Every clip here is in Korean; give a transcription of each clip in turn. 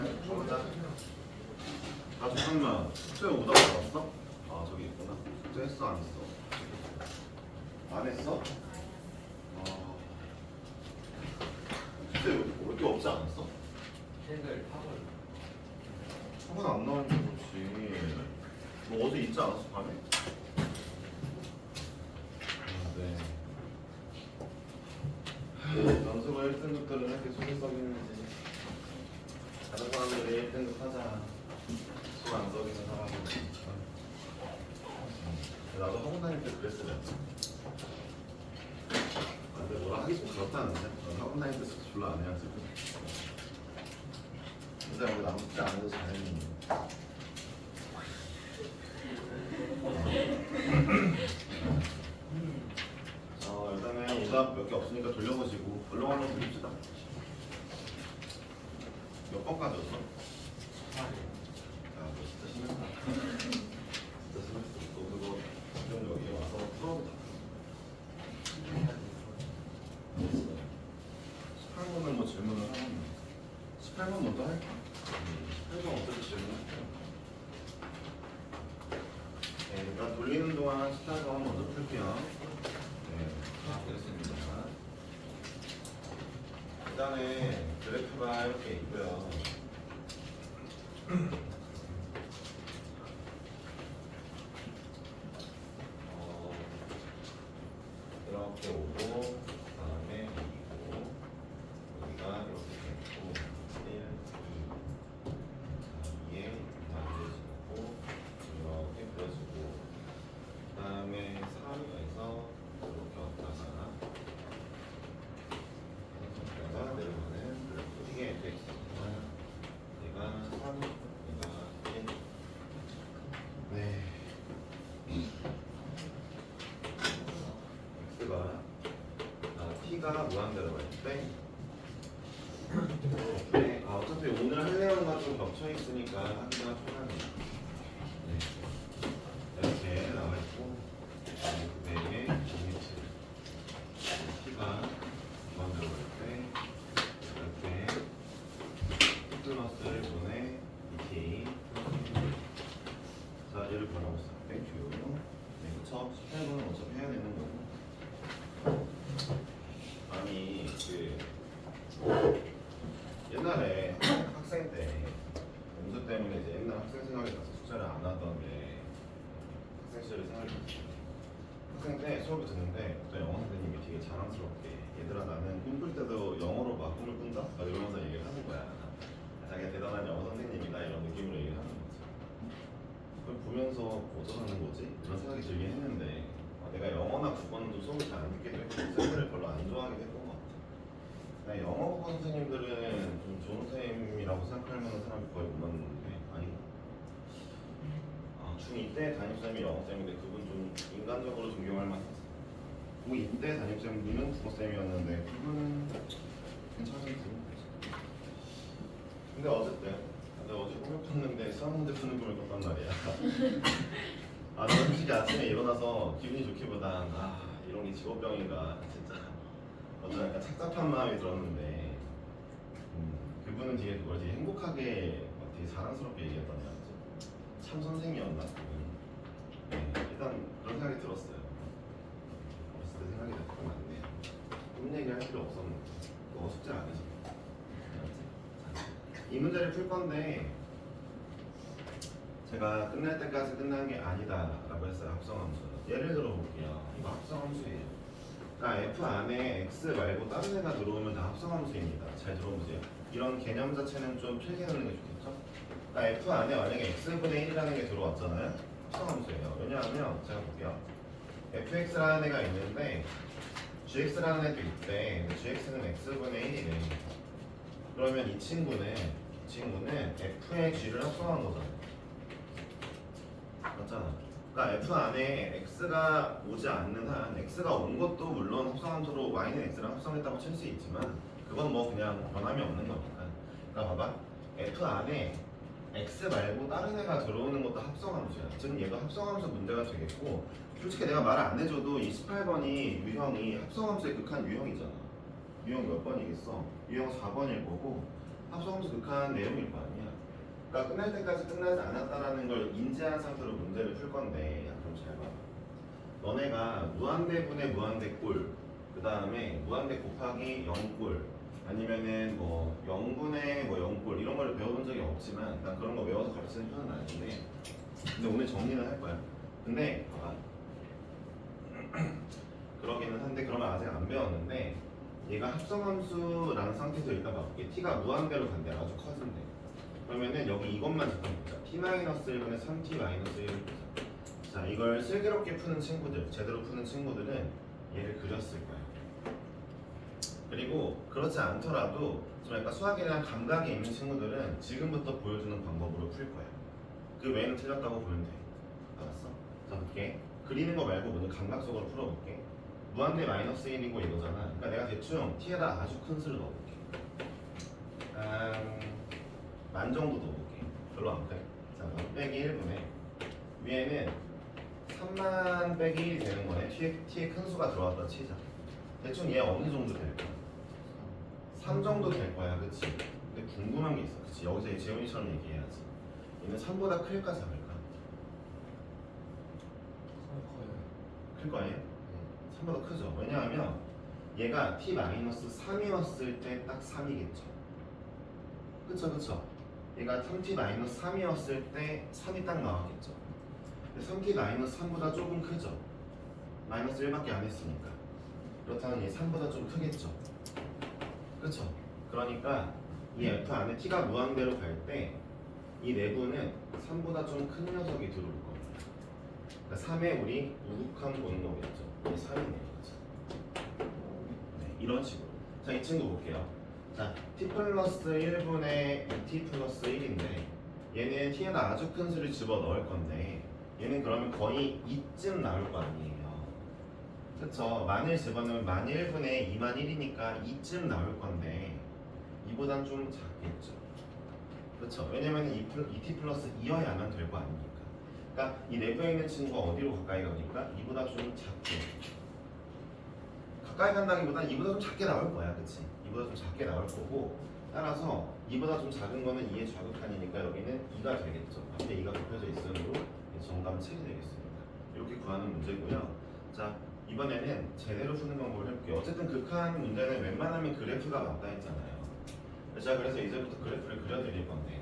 가보자. 아 잠깐만. 숙제 오다가 왔어? 아 저기 있구나. 숙제 했어 안 했어? 안 했어? 아 숙제 왜 이렇게 없지 않았어? 책을 파벌. 학원 안 나오니까 그렇지. 뭐 어제 있지 않았어 밤에? 네. 연수가 1등급들은 이렇게 속이 썩이는지 다른 사람들이 1등급 하자 속 안 썩이는 사람은 나도 학원 다닐 때 그랬어야 돼. 근데 뭐라 하기 좀 그렇다는데 넌 학원 다닐 때 숙제 별로 안 해가지고 근데 우리 남숙제 안 해도 잘했는데 일단은 오답 몇 개 없으니까 돌려보시고 얼른 한번 돌립시다. 몇 번까지 왔어? 야, 너 진짜 심했다. 진짜 심했어. 너 그거 지금 여기 와서 풀어도 다 됐어. 18번은 뭐 질문을 하면 18번 먼저 할까? 18번 어차피 질문할게요. 네, 일단 돌리는 동안 18번 먼저 풀게요. 네, 되겠습니다. 일단은 그래프가 이렇게 있고요. 이렇게 오고 그다음에 여기고 여기가 이렇게 있고 1, 2, 2에 만들어지고 이렇게 그려지고 그다음에 3에서 이렇게 왔다가 내려가는 그래프 이게 fx입니다. 얘가 3, 얘가 1. 네. x가 t가 무한대로 갈 때 네. 어차피 오늘 할 내용과 좀 겹쳐 있으니까 하기가 편하네요. 네. 이렇게 나와 있고 그대에 리미트 t가 무한대로 갈 때 이렇게 플러스를 보내 et 자 얘를 변하고 있어요. 땡큐. 네, 그쵸? 18번은 어차피 해야 되는 거고. 아니 옛날에 학생 때 검수 때문에 이제 옛날 학생 생활에 가서 숙제를 안 하던 게 학생 시절의 생활이 있었어요. 학생 때 수업을 듣는데 어떤 영어 선생님이 되게 자랑스럽게 얘들아 나는 꿈꿀 때도 영어로 막 꿈을 꾼다? 막 이러면서 얘기를 하는 거야. 자기가 대단한 영어 선생님이다 이런 느낌으로 얘기를 하는 거지. 그걸 보면서 어쩌라는 거지? 이런 생각이 들긴 했는데 내가 영어나 국어는 좀 수업을 잘 안 듣게 되고 선생님들을 별로 안 좋아하게 됐던 것 같아. 그냥 영어 국어 선생님들은 좀 좋은 선생님이라고 생각할 만한 사람이 거의 못 만났는데 아니 중2 때 담임쌤이 영어쌤인데 그분 좀 인간적으로 존경할 만했어. 고2 때 담임쌤분은 국어쌤이었는데 그분은 괜찮은 분이었어. 근데 어쨌든 내가 어제 꿈을 꿨는데 수학 문제 푸는 꿈을 꿨단 말이야. 나는 솔직히 아침에 일어나서 기분이 좋기보단 이런 게 직업병인가 진짜 어쩌면 약간 착잡한 마음이 들었는데 그분은 되게 그걸 되게 행복하게 되게 자랑스럽게 얘기했단 말이지. 참 선생이었나 그분. 네, 일단 그런 생각이 들었어요. 어렸을 때 생각이 났던 것 같네요. 꿈 얘기할 필요 없었는데 너 숙제 안 해서 이 문제를 풀 건데 제가 끝날 때까지 끝난 게 아니다 라고 했어요. 합성함수는 예를 들어 볼게요. 이거 합성함수예요. 그러니까 f 안에 x 말고 다른 애가 들어오면 다 합성함수입니다. 잘 들어보세요. 이런 개념 자체는 좀 필기하는 게 좋겠죠? 그러니까 f 안에 만약에 x분의 1이라는 게 들어왔잖아요. 합성함수예요. 왜냐하면 제가 볼게요. fx라는 애가 있는데 gx라는 애도 있대. gx는 x분의 1이래. 그러면 이 친구는 f의 g를 합성한 거잖아요. 맞잖아. 그러니까 f 안에 x가 오지 않는 한 x가 온 것도 물론 합성함수로 y는 x랑 합성했다고 칠 수 있지만 그건 뭐 그냥 변함이 없는 거니까. 그러니까 봐봐. f 안에 x 말고 다른 애가 들어오는 것도 합성함수야. 즉 얘가 합성함수 문제가 되겠고 솔직히 내가 말 안 해줘도 28번이 유형이 합성함수의 극한 유형이잖아. 유형 몇 번이겠어? 유형 4번일 거고 합성함수 극한 내용일 거 아니야. 그러니까 끝날 때까지 끝나지 않았다라는 걸 인지한 상태로 문제를 풀 건데, 야, 그럼 잘 봐. 너네가 무한대분의 무한대꼴, 그 다음에 무한대 곱하기 0꼴, 아니면은 뭐 0분의 뭐 0꼴 이런 걸 배워본 적이 없지만 난 그런 거 외워서 가르치는 편은 아닌데, 근데 오늘 정리는 할 거야. 근데 봐봐. 그러기는 한데 그러면 아직 안 배웠는데 얘가 합성함수라는 상태에서 일단 봐볼게. t가 무한대로 간대. 아주 커진대. 그러면은 여기 이것만 잠깐 보자. t-1분의 3t-1을 보자. 자, 이걸 슬기롭게 푸는 친구들, 제대로 푸는 친구들은 얘를 그렸을 거야. 그리고 그렇지 않더라도 좀 약간 수학이랑 감각이 있는 친구들은 지금부터 보여주는 방법으로 풀 거야. 그 외에는 틀렸다고 보면 돼. 알았어? 자, 볼게. 그리는 거 말고 먼저 감각적으로 풀어볼게. 무한대 마이너스 1이고 이거잖아. 그러니까 내가 대충 t에다 아주 큰 수를 넣어볼게. 만 정도 넣어볼게. 별로 안 돼. 자, 만 빼기 1분에 위에는 3만 빼기 1이 되는 거네. t에 큰 수가 들어왔다 치자. 대충 얘 어느 정도 될까? 3 정도 될 거야, 그치? 근데 궁금한 게 있어, 그치? 여기서 이 재훈이처럼 얘기해야지. 얘는 3보다 클까 작을까? 클 거예요? 3보다 크죠? 왜냐하면 얘가 t-3이었을 때 딱 3이겠죠? 그쵸, 그쵸? 얘가 3t-3이었을 때 3이 딱 나왔겠죠? 근데 3t-3보다 조금 크죠? 마이너스 1밖에 안 했으니까. 그렇다면 얘 3보다 좀 크겠죠? 그쵸? 그러니까 이 F 안에 t가 무한대로 갈 때 이 내부는 3보다 좀 큰 녀석이 들어올 겁니다. 그러니까 3에 우리 우극한 보는 거겠죠? 이 3이네요. 네, 이런 식으로. 자, 이 친구 볼게요. 자, t 플러스 1분의 2t 플러스 1인데 얘는 t에다 아주 큰 수를 집어 넣을 건데 얘는 그러면 거의 2쯤 나올 거 아니에요. 그쵸? 만을 집어넣으면 만 1분의 2만 1이니까 2쯤 나올 건데 2보단 좀 작겠죠? 그쵸? 왜냐면 2t 플러스 2여야만 될 거 아닙니까? 그러니까 이 내부에 있는 친구가 어디로 가까이 가니까 2보다 좀 작게, 가까이 간다기보다는 2보다 좀 작게 나올 거야, 그치? 2보다 좀 작게 나올 거고, 따라서 2보다 좀 작은 거는 2의 좌극한이니까 여기는 2가 되겠죠. 앞에 2가 곱해져 있으므로 정답은 7이 되겠습니다. 이렇게 구하는 문제고요. 자, 이번에는 제대로 푸는 방법을 해볼게요. 어쨌든 극한 문제는 웬만하면 그래프가 맞다 했잖아요. 자, 그래서 이제부터 그래프를 그려드릴 건데,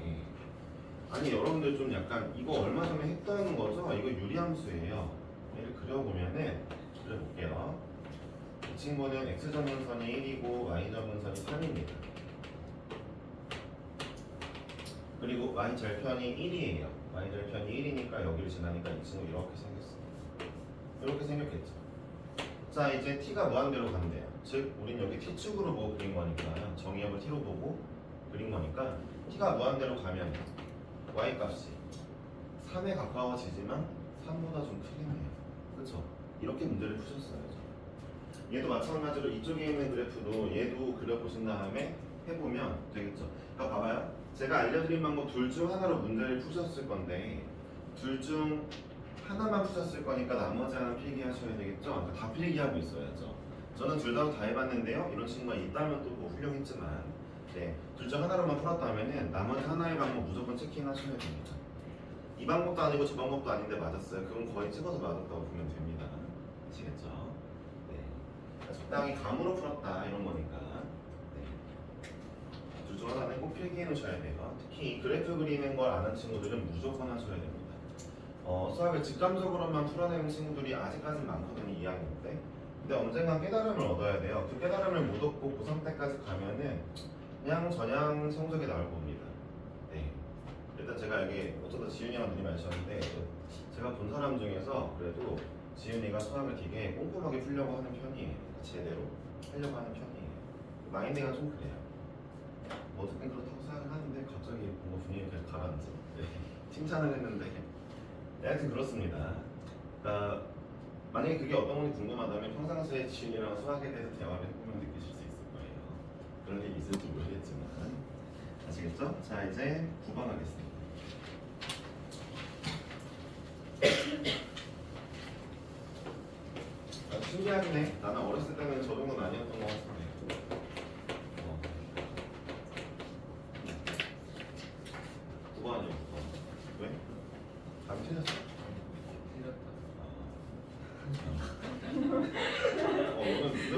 아니 여러분들 좀 약간 이거 얼마 전에 했던 거죠? 이거 유리함수예요. 얘를 그려보면은 그려볼게요. 이 친구는 x점근선이 1이고 y점근선이 3입니다. 그리고 y절편이 1이에요. y절편이 1이니까 여기를 지나니까 이 친구 이렇게 생겼습니다. 이렇게 생겼겠죠. 자, 이제 t가 무한대로 간대요. 즉 우린 여기 t축으로 보고 그린 거니까 정의역을 t로 보고 그린 거니까 t가 무한대로 가면 y 값이 3에 가까워지지만 3보다 좀 크겠네요. 그렇죠? 이렇게 문제를 푸셨어야죠. 얘도 마찬가지로 이쪽에 있는 그래프도 얘도 그려보신 다음에 해보면 되겠죠. 그러니까 봐봐요. 제가 알려드린 방법 둘 중 하나로 문제를 푸셨을 건데 둘 중 하나만 푸셨을 거니까 나머지 하나 필기하셔야 되겠죠? 그러니까 다 필기하고 있어야죠. 저는 둘 다 해봤는데요. 이런 친구가 있다면 또 뭐 훌륭했지만 네, 둘 중 하나로만 풀었다면은 나머지 하나의 방법 무조건 체킹하셔야 됩니다. 이 방법도 아니고 저 방법도 아닌데 맞았어요. 그건 거의 찍어서 맞았다고 보면 됩니다. 아시겠죠? 네. 적당히 감으로 풀었다 이런 거니까. 네. 둘 중 하나는 꼭 필기해 놓으셔야 돼요. 특히 이 그래프 그리는 걸 아는 친구들은 무조건 하셔야 됩니다. 수학을 직감적으로만 풀어내는 친구들이 아직까지는 많거든요. 2학년 때. 근데 언젠간 깨달음을 얻어야 돼요. 그 깨달음을 못 얻고 고3 때까지 가면은 그냥 전향 성적이 나올 겁니다. 네. 일단 제가 여기 어쩌다 지윤이랑 눈이 마주쳤는데 제가 본 사람 중에서 그래도 지윤이가 수학을 되게 꼼꼼하게 풀려고 하는 편이에요. 제대로 하려고 하는 편이에요. 마인드가 좀 그래요. 뭐 어쨌든 그렇다고 생각을 하는데 갑자기 뭔가 분위기가 계속 가라앉죠. 네. 칭찬을 했는데 네, 하여튼 그렇습니다. 그러니까 만약에 그게 어떤 건지 궁금하다면 평상시에 지윤이랑 수학에 대해서 대화를 해보면 느끼실 수 있을 거예요. 그런 게 있을지 모르겠지만 아시겠죠? 자, 이제 9번 하겠습니다. 신기하긴 해. 나는 어렸을 때는 저 정도는 아니었던 것 같은데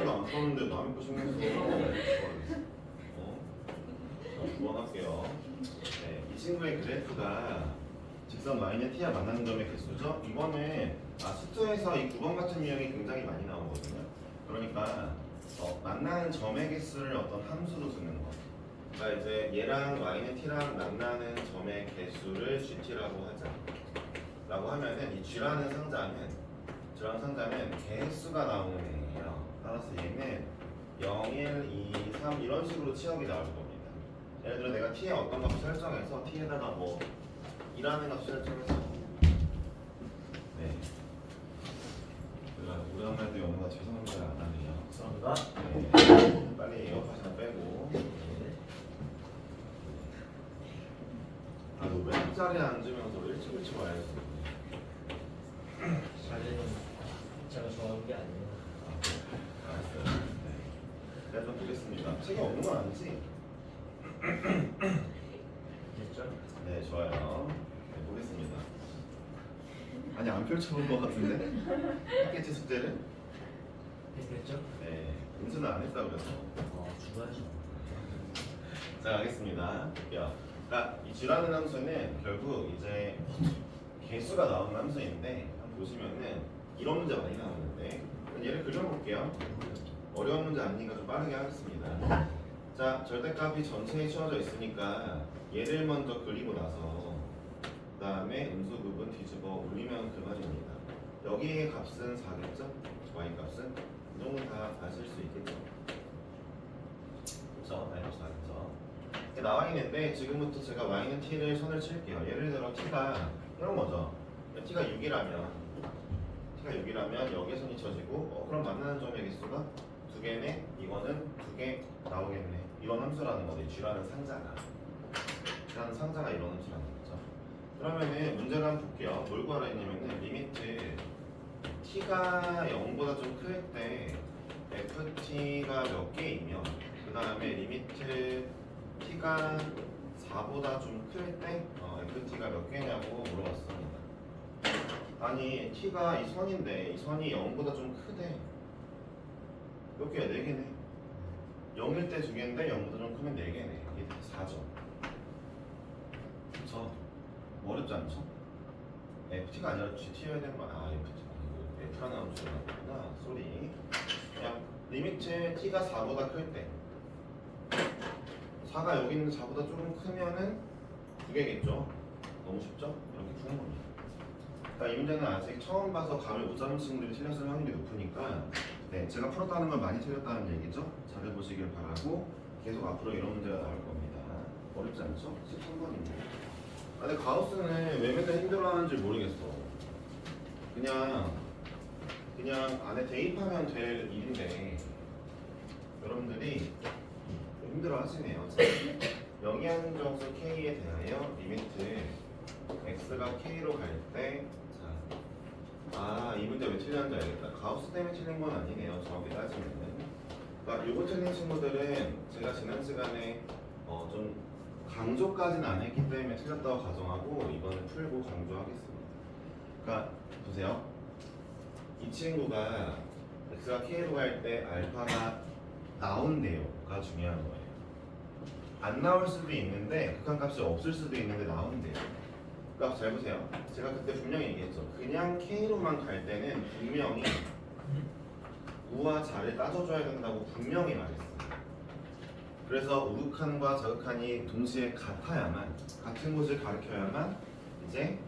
하나도 안 썼는데 남의 거 신경 써. 어? 자, 9번 할게요. 네, 이 친구의 그래프가 직선 y는 t와 만나는 점의 개수죠. 이번에 수투에서 이 9번 같은 유형이 굉장히 많이 나오거든요. 그러니까 만나는 점의 개수를 어떤 함수로 두는 거. 그러니까 이제 얘랑 y는 t랑 만나는 점의 개수를 gt라고 하자. 라고 하면은 이 g라는 상자는 개수가 나오는 애예요. 따라서 얘는 0, 1, 2, 3 이런 식으로 치역이 나올 겁니다. 예를 들어 내가 t에 어떤 값을 설정해서 t에다가 뭐 2라는 값을 설정해서 네. 제가 오랜만에도 영어가 죄송합니다 안 하네요. 죄송합니다. 네. 빨리 에어팟이나 빼고. 아, 너 왼쪽 자리에 앉으면서 일찍 와야지. 자리는 제가 좋아하는 게 아니에요. 알았어요. 네. 제가 좀 보겠습니다. 책이 없는 건 아니지? 됐죠? 네, 좋아요. 네, 보겠습니다. 아니, 안 펼쳐본 것 같은데? 했겠지, 숙제를? 됐죠? 네, 은수는 안 했다고 그래서. 죽어야죠. 자, 가겠습니다. 볼게요. 그러니까 이 G라는 함수는 결국 이제 개수가 나오는 함수인데 한번 보시면은 이런 문제 많이 나오는데 얘를 그려볼게요. 어려운 문제 아니니까 좀 빠르게 하겠습니다. 자, 절대값이 전체에 주어져 있으니까 얘를 먼저 그리고 나서 그 다음에 음수 부분 뒤집어 올리면 그만입니다. 여기의 값은 4겠죠? y 값은? 이 정도 다 아실 수 있겠죠? 그렇죠? y 값 4겠죠? 나와 있는데 지금부터 제가 y는 t를 선을 칠게요. 예를 들어 t가 이런 거죠. t가 6이라면 여기에 선이 쳐지고 그럼 만나는 점의 개수가 2개네. 이거는 2개 나오겠네. 이런 함수라는 거죠. G라는 상자가 이런 함수라는 거죠. 그러면은 문제를 한번 볼게요. 뭘 구하라 했냐면은 리미트 t가 0보다 좀 클 때 ft가 몇 개이면 그 다음에 리미트 t가 4보다 좀 클 때 ft가 몇 개냐고 물어봤습니다. 아니 t가 이 선인데 이 선이 0보다 좀 크대. 몇 개야? 4개네. 0일 때 2개인데 0보다 좀 크면 4개네. 이게 4죠. 그쵸? 뭐 어렵지 않죠? ft가 아니라 gt여야 되는 거 f라는 함수가 나왔구나. 쏘리. 그냥 리미트 t가 4보다 클 때 4가 여기 있는 4보다 조금 크면은 2개겠죠? 너무 쉽죠? 이렇게 푸는 겁니다. 그러니까 이 문제는 아직 처음 봐서 감을 못 잡은 친구들이 틀렸을 확률이 높으니까 네, 제가 풀었다는 건 많이 틀렸다는 얘기죠? 잘해보시길 바라고 계속 앞으로 이런 문제가 나올 겁니다. 어렵지 않죠? 13번입니다. 근데 가우스는 왜 맨날 힘들어하는지 모르겠어. 그냥 안에 대입하면 될 일인데 여러분들이 힘들어 하시네요. 영의한 정수 K에 대하여 리미트 X가 K로 갈 때 이 문제 왜 틀렸는지 알겠다. 가우스 때문에 틀린 건 아니네요. 정확히 따지면은. 그러니까 요거 틀린 친구들은 제가 지난 시간에 좀 강조까지는 안 했기 때문에 틀렸다고 가정하고 이거는 풀고 강조하겠습니다. 그러니까 보세요. 이 친구가 X가 K로 갈 때 알파가 나온대요가 중요한 거예요. 안 나올 수도 있는데 극한값이 없을 수도 있는데 나온대요. 그러니까 잘 보세요. 제가 그때 분명히 얘기했죠. 그냥 K로만 갈 때는 분명히 우와 자를 따져줘야 된다고 분명히 말했어요. 그래서 우극한과 자극한이 동시에 같아야만 같은 곳을 가리켜야만 이제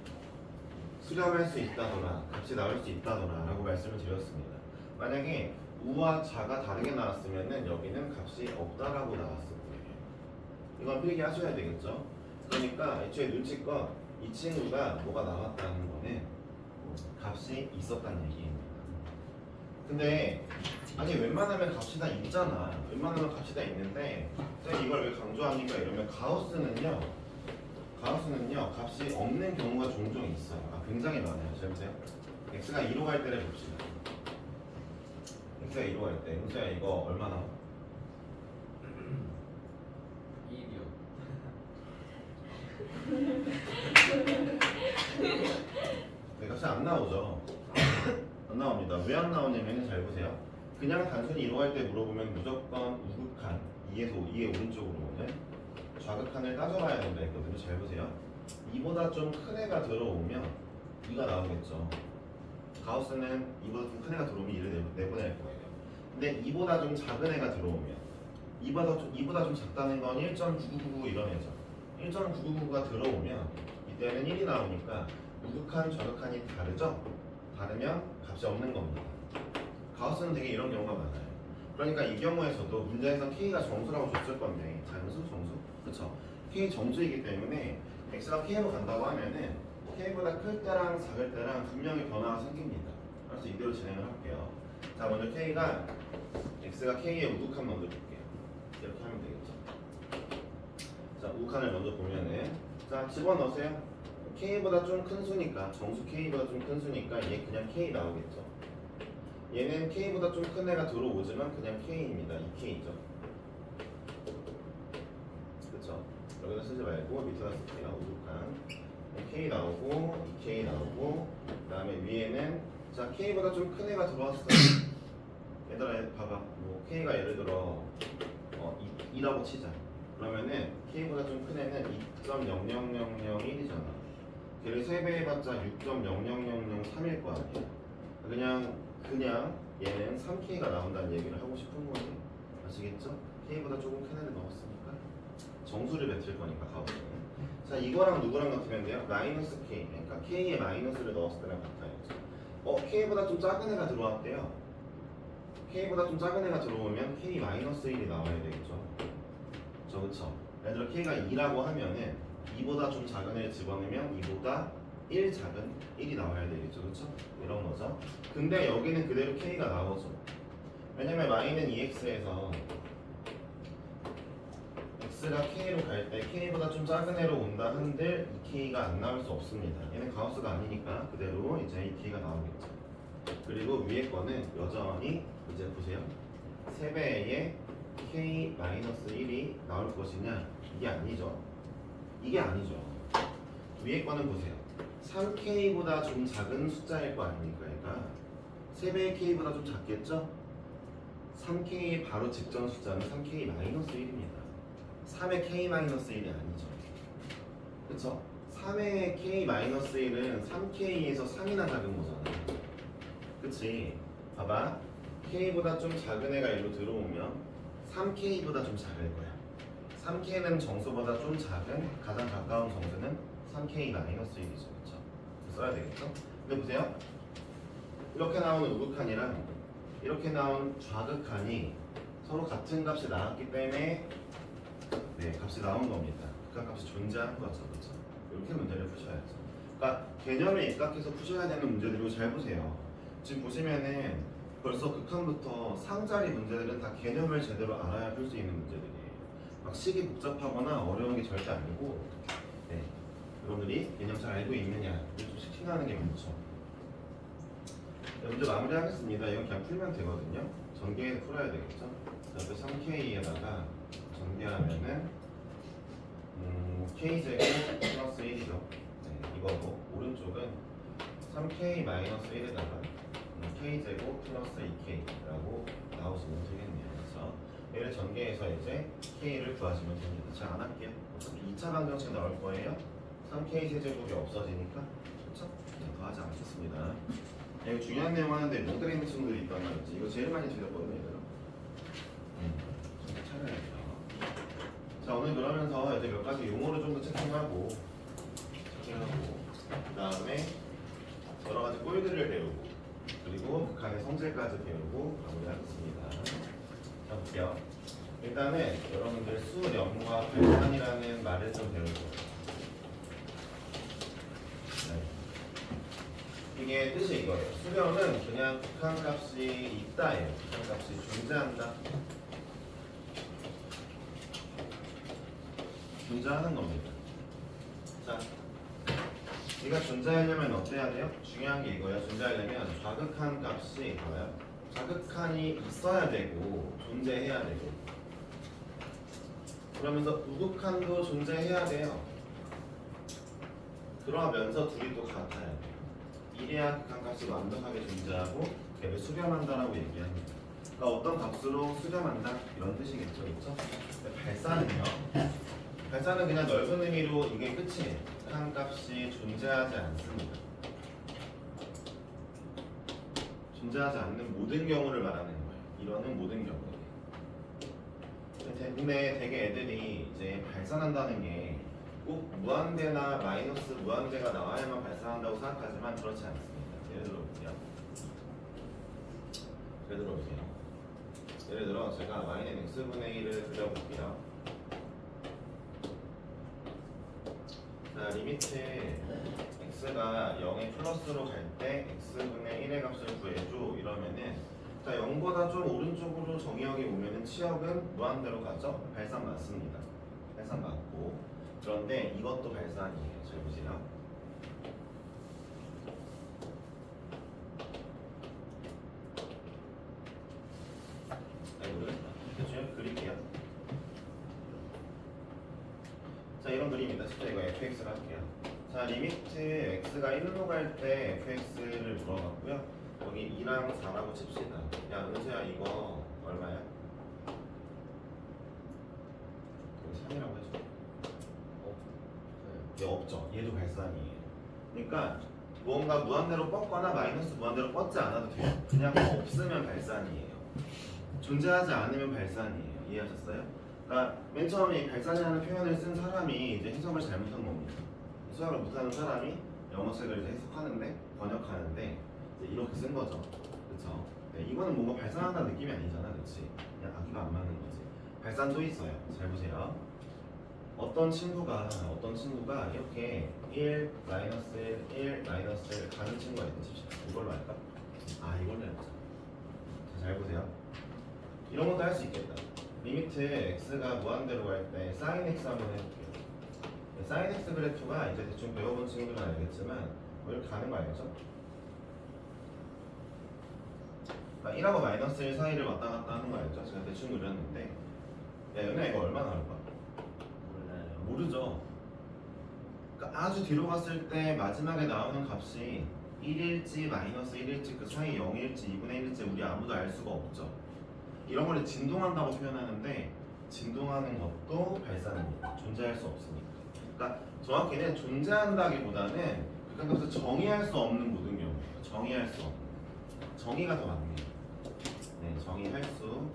수렴할 수 있다더라, 같이 나올 수 있다더라 라고 말씀을 드렸습니다. 만약에 우와 자가 다르게 나왔으면 여기는 값이 없다라고 나왔을 거예요. 이건 필기 하셔야 되겠죠. 그러니까 애초에 눈치껏 이 친구가 뭐가 나왔다는 거는 값이 있었다는 얘기입니다. 근데 아니 웬만하면 값이 다 있잖아. 웬만하면 값이 다 있는데 이걸 왜 강조합니까? 이러면 가우스는요 값이 없는 경우가 종종 있어요. 굉장히 많아요. 잘 보세요. x가 2로 갈 때를 봅시다. x가 2로 갈 때 은수야 이거 얼마 나와? 2이요. 네, 값이 안 나오죠. 안 나옵니다. 왜 안 나오냐면 잘 보세요. 그냥 단순히 이루어갈 때 물어보면 무조건 우극한 2에서 2의 오른쪽으로 오는 좌극한을 따져봐야 된다 했거든요. 잘 보세요. 이보다 좀 큰 애가 들어오면 2가 나오겠죠. 가우스는 이보다 좀 큰 애가 들어오면 2를 내보낼 거예요. 근데 이보다 좀 작은 애가 들어오면 이보다 좀 작다는 건 1.999 이런 애죠. 1.999가 들어오면 이때는 1이 나오니까 우극한, 좌극한이 다르죠? 다르면 값이 없는 겁니다. 가우스는 되게 이런 경우가 많아요. 그러니까 이 경우에서도 문제에서 K가 정수라고 줬을 건데 정수? 그쵸? K 정수이기 때문에 X가 K로 간다고 하면은 K보다 클 때랑 작을 때랑 분명히 변화가 생깁니다. 그래서 이대로 진행을 할게요. 자, 먼저 K가 X가 K의 우극한 먼저 볼게요. 이렇게 하면 되겠죠. 자, 우극한을 먼저 보면은 자, 집어넣으세요. K보다 좀 큰 수니까 정수 K보다 좀 큰 수니까 얘 그냥 K 나오겠죠. 얘는 K보다 좀 큰 애가 들어오지만 그냥 K입니다. 2K죠. 그쵸? 여기다 쓰지 말고 밑에다 쓸게요. 우극한 K 나오고 2K 나오고 그 다음에 위에는 자 K보다 좀 큰 애가 들어왔어요. 얘들아 봐봐. 뭐 K가 예를 들어 2라고 치자. 그러면은 K보다 좀 큰 애는 2.00001이잖아. 걔를 3배 해봤자 6.00003일 거 아니야. 그냥 얘는 3K가 나온다는 얘기를 하고 싶은 거지. 아시겠죠? K보다 조금 큰 애를 넣었으니까 정수를 뱉을 거니까 가보면. 자, 이거랑 누구랑 같으면 돼요? 마이너스 K. 그러니까 K에 마이너스를 넣었을 때랑 같아요. K보다 좀 작은 애가 들어왔대요. K보다 좀 작은 애가 들어오면 K 마이너스 1이 나와야 되겠죠. 그쵸? 예를 들어 K가 2라고 하면은 2보다 좀 작은 애를 집어넣으면 2보다 1 작은 1이 나와야 되겠죠. 그쵸? 이런 거죠. 근데 여기는 그대로 K가 나오죠. 왜냐면 y는 2x에서 x가 k로 갈 때 k보다 좀 작은 애로 온다 한들 2k가 안 나올 수 없습니다. 얘는 가우스가 아니니까 그대로 이제 2k가 나오겠죠. 그리고 위에 거는 여전히 이제 보세요. 3배의 k-1이 나올 것이냐? 이게 아니죠. 위에 거는 보세요. 3k보다 좀 작은 숫자일 거 아닙니까? 그러니까 3배의 k보다 좀 작겠죠? 3k 바로 직전 숫자는 3k-1입니다. 3의 k-1이 아니죠. 그쵸? 3의 k-1은 3k에서 3이나 작은 거잖아. 그치? 봐봐. k보다 좀 작은 애가 일로 들어오면 3k보다 좀 작을 거야. 3k는 정수보다 좀 작은 가장 가까운 정수는 3k-1이죠. 그쵸? 써야 되겠죠? 근데 보세요. 이렇게 나오는 우극한이랑 이렇게 나온 좌극한이 서로 같은 값이 나왔기 때문에 값이 나온 겁니다. 극한값이 존재하는 거죠. 그렇죠? 이렇게 문제를 푸셔야죠. 그러니까 개념에 입각해서 푸셔야 되는 문제들이고 잘 보세요. 지금 보시면은 벌써 극한부터 상자리 문제들은 다 개념을 제대로 알아야 풀 수 있는 문제들이에요. 막 식이 복잡하거나 어려운 게 절대 아니고 여러분들이 개념 잘 알고 있느냐 좀 시키는 게 많죠. 문제 마무리하겠습니다. 이건 그냥 풀면 되거든요. 전개해서 풀어야 되겠죠. 자, 3K에다가 전개하면은 K제곱 플러스 1이죠. 이거고 오른쪽은 3K-1에다가 K제곱 플러스 2K라고 나오시면 되겠네요. 그래서 얘를 전개해서 이제 K를 구하시면 됩니다. 잘 안 할게요. 어차피 2차 방정식 나올 거예요. 3K 세제곱이 없어지니까 그렇죠? 더하지 않겠습니다. 이거 중요한 내용 하는데 못 들리는 친구들이 있단 말이지. 이거 제일 많이 들렸거든요, 얘들아. 정신 차려야 돼요. 자, 오늘 그러면서 이제 몇 가지 용어를 좀 더 체킹하고 그 다음에 여러 가지 꼴들을 배우고 그리고 극한의 성질까지 배우고 마무리하겠습니다. 자, 볼게요. 일단은 여러분들 수렴과 발산이라는 말을 좀 배울 거예요. 이게 뜻이 이거예요. 수렴은 그냥 극한값이 있다예요. 극한값이 존재한다. 존재하는 겁니다. 자, 얘가 존재하려면 어때야 돼요? 중요한 게 이거예요. 존재하려면 좌극한 값이 뭐예요? 좌극한이 있어야 되고 존재해야 되고 그러면서 우극한도 존재해야 돼요. 그러면서 둘이 또 같아야 돼요. 이래야 극한값이 완벽하게 존재하고 걔를 수렴한다라고 얘기합니다. 그러니까 어떤 값으로 수렴한다 이런 뜻이겠죠, 그렇죠? 발산은요. 발산은 그냥 넓은 의미로 이게 끝이에요. 한 값이 존재하지 않습니다. 존재하지 않는 모든 경우를 말하는 거예요. 이러는 모든 경우. 근데 되게 애들이 이제 발산한다는 게 꼭 무한대나 마이너스 무한대가 나와야만 발산한다고 생각하지만 그렇지 않습니다. 예를 들어볼게요. 예를 들어 제가 y는 x분의 1을 그려볼게요. 자, 리미트 x가 0의 플러스로 갈 때 x분의 1의 값을 구해줘 이러면은 자, 0보다 좀 오른쪽으로 정의역이 오면은 치역은 무한대로 가죠? 발산 맞습니다. 발산 맞고 그런데 이것도 발산이에요. 잘 보세요. 이거를 대충 그릴게요. 자, 이런 그림입니다. 진짜 이거 fx를 할게요. 자, 리미트 x가 1로 갈 때 fx를 물어봤고요. 여기 2랑 4라고 칩시다. 야, 은수야 이거 얼마야? 여기 3이라고 해줘. 얘 없죠. 얘도 발산이에요. 그러니까 무언가 무한대로 뻗거나 마이너스 무한대로 뻗지 않아도 돼요. 그냥 없으면 발산이에요. 존재하지 않으면 발산이에요. 이해하셨어요? 그러니까 맨 처음에 발산이라는 표현을 쓴 사람이 이제 해석을 잘못한 겁니다. 수학을 못하는 사람이 영어책을 이제 해석하는데 번역하는데 이제 이렇게 쓴 거죠. 그렇죠? 네, 이거는 뭔가 발산한다는 느낌이 아니잖아, 그렇지? 그냥 아기가 안 맞는 거지. 발산도 있어요. 잘 보세요. 어떤 친구가 이렇게 1, 마이너스 1, 마이너스 1 가는 친구가 있는 칩시다. 이걸로 할까? 이걸로 해보자. 자, 잘 보세요. 이런 것도 할 수 있겠다. 리미트 x가 무한대로 갈 때 sin x 한번 해볼게요. sin x 그래프가 이제 대충 배워본 친구들은 알겠지만 이렇게 가는 거 알죠? 그러니까 1하고 마이너스 1 사이를 왔다 갔다 하는 거 알죠? 제가 대충 그렸는데 야, 연우야 이거 얼마 나올까? 몰라요. 모르죠. 그러니까 아주 뒤로 갔을 때 마지막에 나오는 값이 1일지 마이너스 1일지 그 사이 0일지 2분의 1일지 우리 아무도 알 수가 없죠. 이런 걸 진동한다고 표현하는데 진동하는 것도 발산입니다. 존재할 수 없으니까. 그러니까 정확히는 존재한다기보다는 극한값을 정의할 수 없는 모든 경우예요. 정의할 수 없는. 정의가 더 맞네요. 네, 정의할 수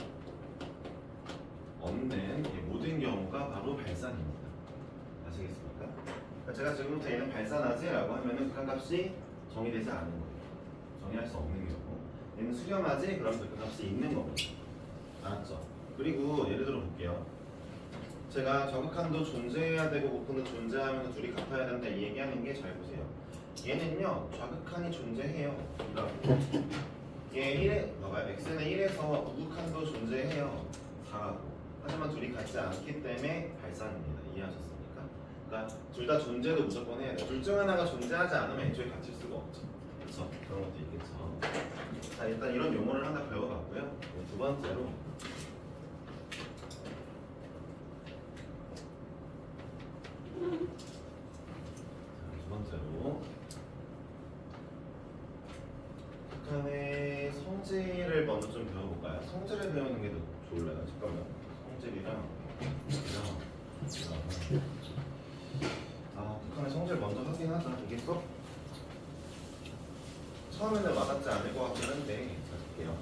없는 모든 경우가 바로 발산입니다. 아시겠습니까? 그러니까 제가 지금부터 얘는 발산하지 라고 하면은 극한값이 정의되지 않은 거예요. 정의할 수 없는 경우. 얘는 수렴하지? 그럼 극한값이 있는 겁니다. 알았죠? 그리고 예를 들어 볼게요. 제가 저극한도 존재해야 되고 극한도 존재하면 둘이 같아야 된다 이 얘기하는 게 잘 보세요. 얘는요 좌극한이 존재해요. 이라고. 얘 1에 봐봐요. x는 1에서 우극한도 존재해요. 4하고. 하지만 둘이 같지 않기 때문에 발산입니다. 이해하셨습니까? 그러니까 둘 다 존재도 무조건 해야 돼요. 둘 중 하나가 존재하지 않으면 애초에 같을 수가 없죠. 그렇죠? 그런 것도 있겠죠. 자, 일단 이런 용어를 하나 배워봤고요. 두 번째로 북한의 성질을 먼저 좀 배워볼까요? 성질을 배우는 게 더 좋을래요? 잠깐만. 성질이랑 북한의 성질 먼저 하긴 하자. 이게 쏙 처음에는 와닿지 않을 것 같긴 한데 자, 볼게요.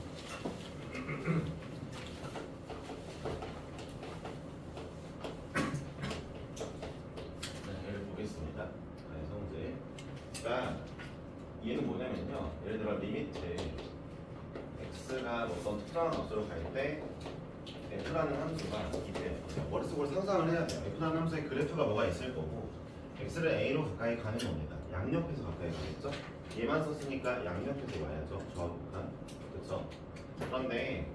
얘를 보겠습니다. 북한의 성질. 그러니까 얘는 뭐냐면요. 예를 들어 리미트 x가 어떤 특정한 값으로 갈 때 f라는 함수가 이제 머릿속으로 상상을 해야 돼요. f라는 함수의 그래프가 뭐가 있을 거고 x를 a로 가까이 가는 겁니다. 양옆에서 가까이 가겠죠? 얘만 썼으니까 양옆에서 와야죠. 좌우극한. 그렇죠? 그런데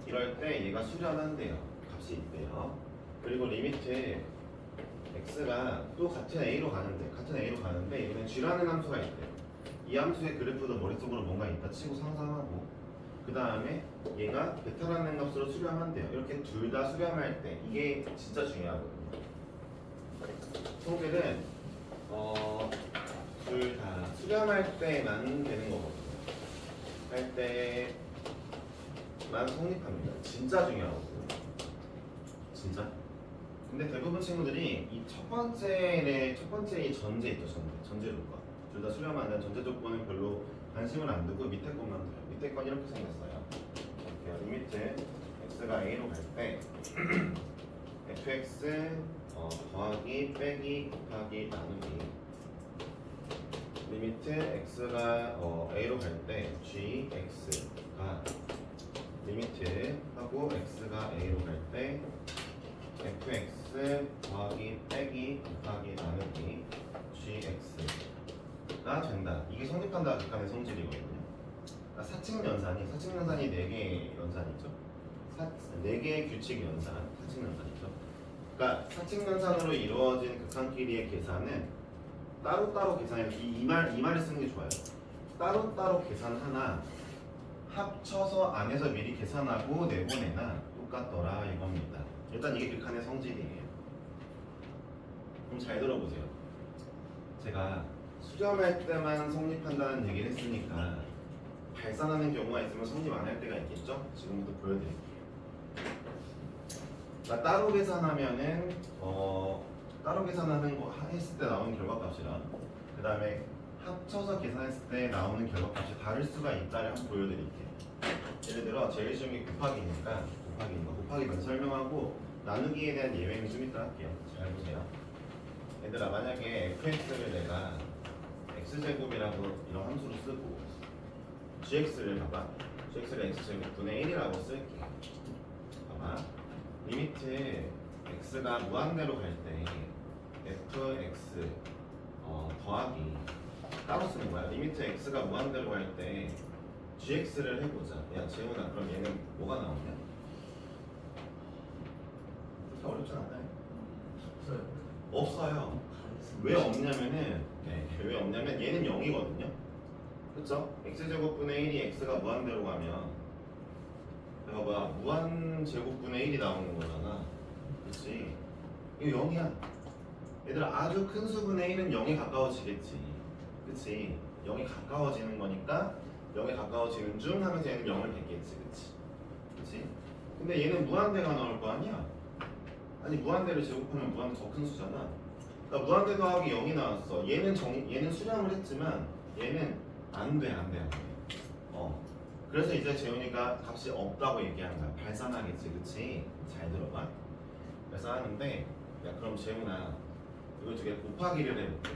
이럴 때 얘가 수렴한대요. 값이 있대요. 그리고 리미트 x가 또 같은 a로 가는데 이번엔 g라는 함수가 있대요. 이 함수의 그래프도 머릿속으로 뭔가 있다 치고 상상하고 그 다음에 얘가 베타라는 값으로 수렴한대요. 이렇게 둘 다 수렴할 때 이게 진짜 중요하거든요. 성질은 둘 다 수렴할 때만 되는 거거든요. 할 때 난 성립합니다. 진짜 중요하거든요. 진짜. 근데 대부분 친구들이 이 첫 번째 이 전제 있죠. 전제 조건. 둘 다 수렴하는 전제 조건은 별로 관심을 안 두고 밑에 것만 둬요. 밑에 건 이렇게 생겼어요. 이렇게요. 리미트 x가 a로 갈 때 fx 더하기 빼기 곱하기 나누기 리미트 x가 a로 갈 때 gx가 리미트 하고 x가 a로 갈 때 fx 더하기 빼기 곱하기 나누기 gx가 된다. 이게 성립한다 극한의 성질이거든요. 그러니까 사칙연산이 4개의 연산이죠. 4개의 규칙 연산, 사칙연산이죠. 그러니까 사칙연산으로 이루어진 극한끼리의 계산은 따로따로 계산해서 이 말을 쓰는 게 좋아요. 따로따로 계산하나 합쳐서 안에서 미리 계산하고 내보내나 똑같더라 이겁니다. 일단 이게 극한의 성질이에요. 그럼 잘 들어보세요. 제가 수렴할 때만 성립한다는 얘기를 했으니까 발산하는 경우가 있으면 성립 안 할 때가 있겠죠? 지금부터 보여드릴게요. 그러니까 따로 계산하면은 따로 계산하는 거 했을 때 나오는 결과값이랑 그 다음에 합쳐서 계산했을 때 나오는 결과값이 다를 수가 있다를 한번 보여드릴게요. 예를 들어 제일 쉬운 게 곱하기니까 곱하기만 설명하고 나누기에 대한 예외는 좀 이따 할게요. 잘 보세요. 얘들아 만약에 fx를 내가 x제곱이라고 이런 함수로 쓰고 gx를 봐봐. gx를 x제곱분의 1이라고 쓸게. 봐봐. 리미트 x가 무한대로 갈 때 fx 더하기 따로 쓰는 거야. 리미트 x가 무한대로 갈 때 gx를 해보자. 야 재훈아 그럼 얘는 뭐가 나오냐? 그렇게 어렵진 않아요. 없어요. 왜 없냐면은 왜 없냐면 얘는 0이거든요. 그쵸? x제곱분의 1이 x가 무한대로 가면 봐봐 무한제곱분의 1이 나오는 거잖아. 그치? 이거 0이야. 얘들아 아주 큰 수분의 1은 0에 가까워지겠지. 그치? 0에 가까워지는 거니까 0에 가까워지는 중 하면서 얘는 0을 뱉겠지. 그치? 근데 얘는 무한대가 나올 거 아니야? 아니 무한대를 제곱하면 무한대 더 큰 수잖아. 그러니까 무한대 더하기 0이 나왔어. 얘는 수렴을 했지만 얘는 안 돼. 그래서 이제 재훈이가 값이 없다고 얘기하는 거야. 발산하겠지, 그치? 잘 들어봐. 그래서 하는데, 야 그럼 재훈아, 이거 두 개 곱하기를 해볼게.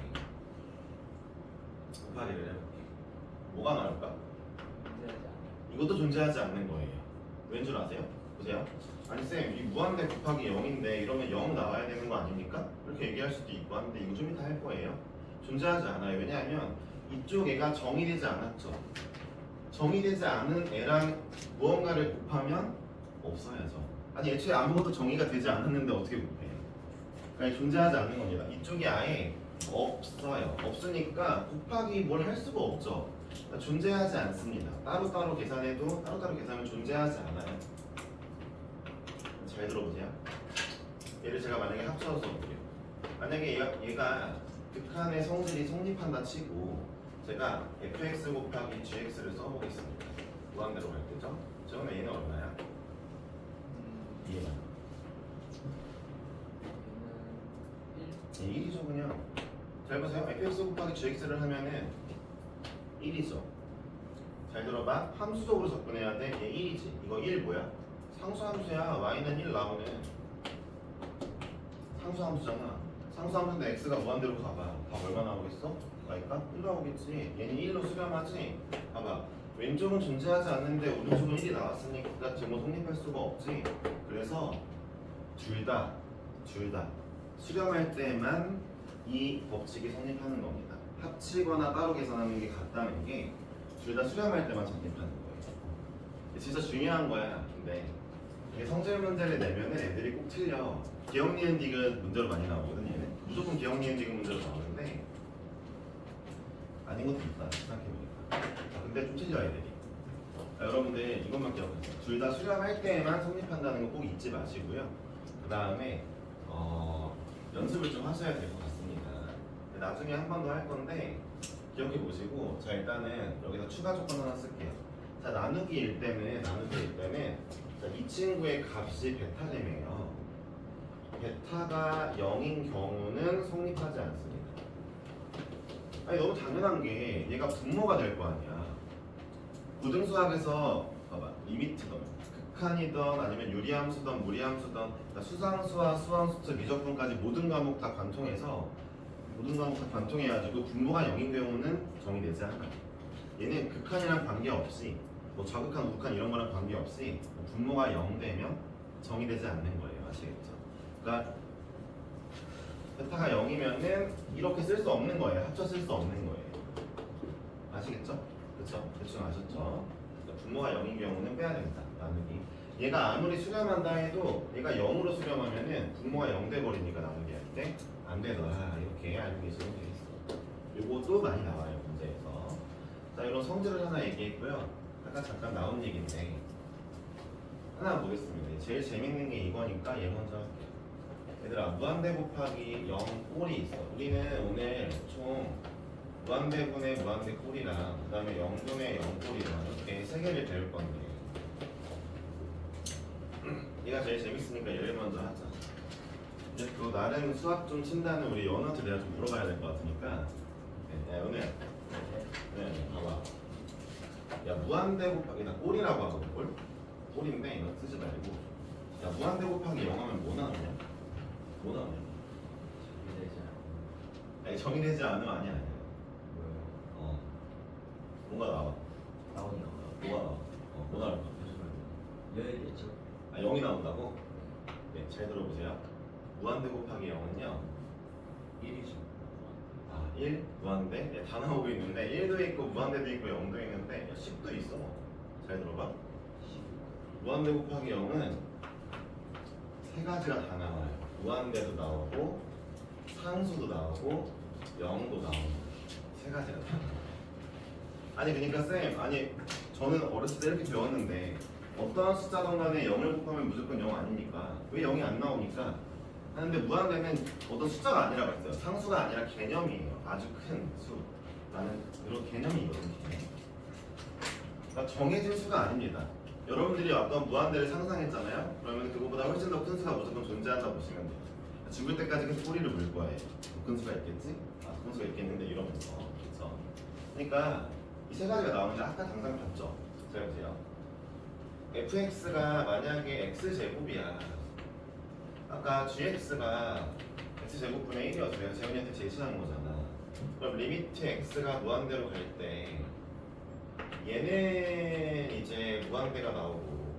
뭐가 나올까? 이것도 존재하지 않는 거예요. 왠 줄 아세요? 보세요. 아니 쌤, 이 무한대 곱하기 0인데 이러면 0 나와야 되는 거 아닙니까? 이렇게 얘기할 수도 있고 하는데 이거 좀 이따 할 거예요. 존재하지 않아요. 왜냐하면 이쪽 애가 정의되지 않았죠. 정의되지 않은 애랑 무언가를 곱하면 없어야죠. 아니 애초에 아무것도 정의가 되지 않았는데 어떻게 곱해? 그러니까 존재하지 않는 겁니다. 이쪽이 아예 없어요. 없으니까 곱하기 뭘 할 수가 없죠. 그러니까 존재하지 않습니다. 따로따로 계산해도 따로따로 계산하면 존재하지 않아요. 잘 들어보세요. 얘를 제가 만약에 합쳐서 볼게요. 만약에 얘가 극한의 성질이 성립한다 치고 제가 fx 곱하기 gx를 써보겠습니다. 무한대로 갈 때죠. 저는 얘는 얼마야? 2만. 1이죠 그냥. 잘 보세요. fx 곱하기 gx를 하면은 1이죠. 잘 들어봐. 함수적으로 접근해야 돼. 얘 1이지. 이거 1 뭐야? 상수함수야. y는 1 나오는 상수함수잖아. 상수함수인데 x가 무한대로 가봐. 답 얼마 나오겠어? y가 1 나오겠지. 얘는 1로 수렴하지. 봐봐. 왼쪽은 존재하지 않는데 오른쪽은 1이 나왔으니까 제목 성립할 수가 없지. 그래서 둘 다 수렴할 때만 이 법칙이 성립하는 겁니다. 합치거나 따로 계산하는 게 같다는 게 둘 다 수렴할 때만 성립하는 거예요. 진짜 중요한 거야. 근데 이게 성질 문제를 내면은 애들이 꼭 틀려. 기억 니은 디귿 문제로 많이 나오거든. 얘는 무조건 기억 니은 디귿 문제로 나오는데 아닌 것도 있다 생각해보니까. 근데 좀 틀려 애들이. 여러분들 이것만 기억하세요. 둘 다 수렴할 때만 성립한다는 거 꼭 잊지 마시고요. 그 다음에 연습을 좀 하셔야 될 것 같습니다. 나중에 한 번 더 할 건데 기억해 보시고, 자 일단은 여기다 추가 조건 하나 쓸게요. 자, 나누기일 때는 자, 이 친구의 값이 베타됨이에요. 베타가 0인 경우는 성립하지 않습니다. 아니 너무 당연한 게 얘가 분모가 될 거 아니야. 고등수학에서 봐봐, 리미트든 극한이든 아니면 유리함수든 무리함수든 그러니까 수상수와 수항수처 미적분까지 모든 과목 다 관통해가지고 분모가 0인 경우는 정의되지 않아. 얘는 극한이랑 관계없이 뭐 좌극한, 우극한 이런 거랑 관계없이 분모가 0 되면 정의되지 않는 거예요. 아시겠죠? 그러니까 베타가 0이면은 이렇게 쓸 수 없는 거예요. 합쳐 쓸 수 없는 거예요. 아시겠죠? 그렇죠? 대충 아셨죠? 그러니까 분모가 0인 경우는 빼야 됩니다. 나누기. 얘가 아무리 수렴한다 해도 얘가 0으로 수렴하면은 분모가 0 돼 버리니까 나누기 할 때 안 되더라. 이렇게 알고 계시면 되겠어. 요것도 많이 나와요 문제에서. 자, 이런 성질을 하나 얘기했고요. 아까 잠깐 나온 얘기인데 하나 보겠습니다. 제일 재밌는 게 이거니까 얘 먼저 할게요. 얘들아, 무한대 곱하기 0 꼴이 있어. 우리는 오늘 총 무한대분의 무한대 꼴이랑 그 다음에 0분의 0 꼴이랑 이렇게 세 개를 배울 건데 얘가 제일 재밌으니까 얘를 먼저 하자. 이제 또 나름 수학 좀 친다는 우리 연우한테 내가 좀 물어봐야 될 것 같으니까. 야, 연우야. 네, 봐봐. 야, 무한대 곱하기 나 꼴이라고 하거든. 꼴인데 이거 쓰지 말고. 야, 무한대 곱하기 0 하면 뭐 나오냐? 뭐 나오냐? 아니, 정의되지 않으면 아니야. 뭔가 나와. 뭐가 나와? 뭐 나올까? 여기겠죠. 아, 0이 나온다고? 네, 잘 들어보세요. 무한대 곱하기 0은요 1이죠. 아, 1 무한대? 네, 다 나오고 있는데 1도 있고 무한대도 있고 0도 있는데 10도 있어. 잘 들어봐. 무한대 곱하기 0은 세 가지가 다 나와요. 무한대도 나오고 상수도 나오고 0도 나오고 세 가지가 다 나와요. 아니 그러니까 쌤, 아니 저는 어렸을 때 이렇게 배웠는데 어떠한 숫자든 간에 0을 곱하면 무조건 0 아닙니까? 왜 0이 안 나오니까? 하는데 무한대는 어떤 숫자가 아니라고 했어요. 상수가 아니라 개념이에요. 아주 큰 수라는 그런 개념이거든요. 그러니까 정해진 수가 아닙니다. 여러분들이 어떤 무한대를 상상했잖아요. 그러면 그거보다 훨씬 더 큰 수가 무조건 존재한다고 보시면 돼요. 죽을 때까지 계속 꼬리를 물 거예요. 큰 수가 있겠지? 큰 수가 있겠는데 이러면서. 그렇죠? 그러니까 이 세 가지가 나오는데 아까 당장 봤죠? 자, 보세요. fx가 만약에 x제곱이야. 아까 gx가 x제곱분의 1이었어요. 재훈이한테 제시한 거잖아. 그럼 리미트 x가 무한대로 갈 때 얘는 이제 무한대가 나오고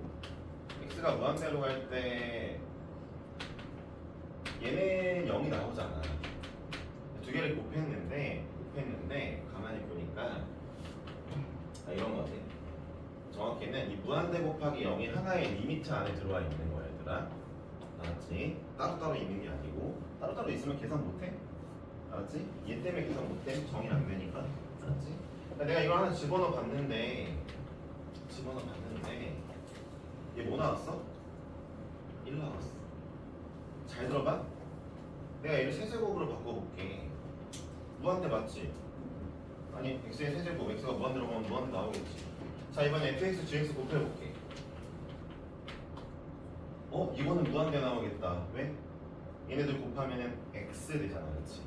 x가 무한대로 갈 때 얘는 0이 나오잖아. 두 개를 곱했는데 가만히 보니까 이런 거지. 정확히는 이 무한대 곱하기 0이 하나의 리미트 안에 들어와 있는 거야, 얘들아. 알았지? 따로따로 있는 게 아니고 따로따로 있으면 계산 못해. 알았지? 얘 때문에 계산 못해. 정의 안 되니까. 알았지? 그러니까 내가 이거 하나 집어넣어 봤는데 얘 뭐 나왔어? 1 나왔어. 잘 들어봐. 내가 얘를 세제곱으로 바꿔볼게. 무한대 맞지? 아니 x의 세제곱, x가 무한대로 가면 무한대 나오겠지. 자, 이번에 fx, gx 곱해볼게. 이거는 무한대 나오겠다. 왜? 얘네들 곱하면은 x 되잖아, 그렇지?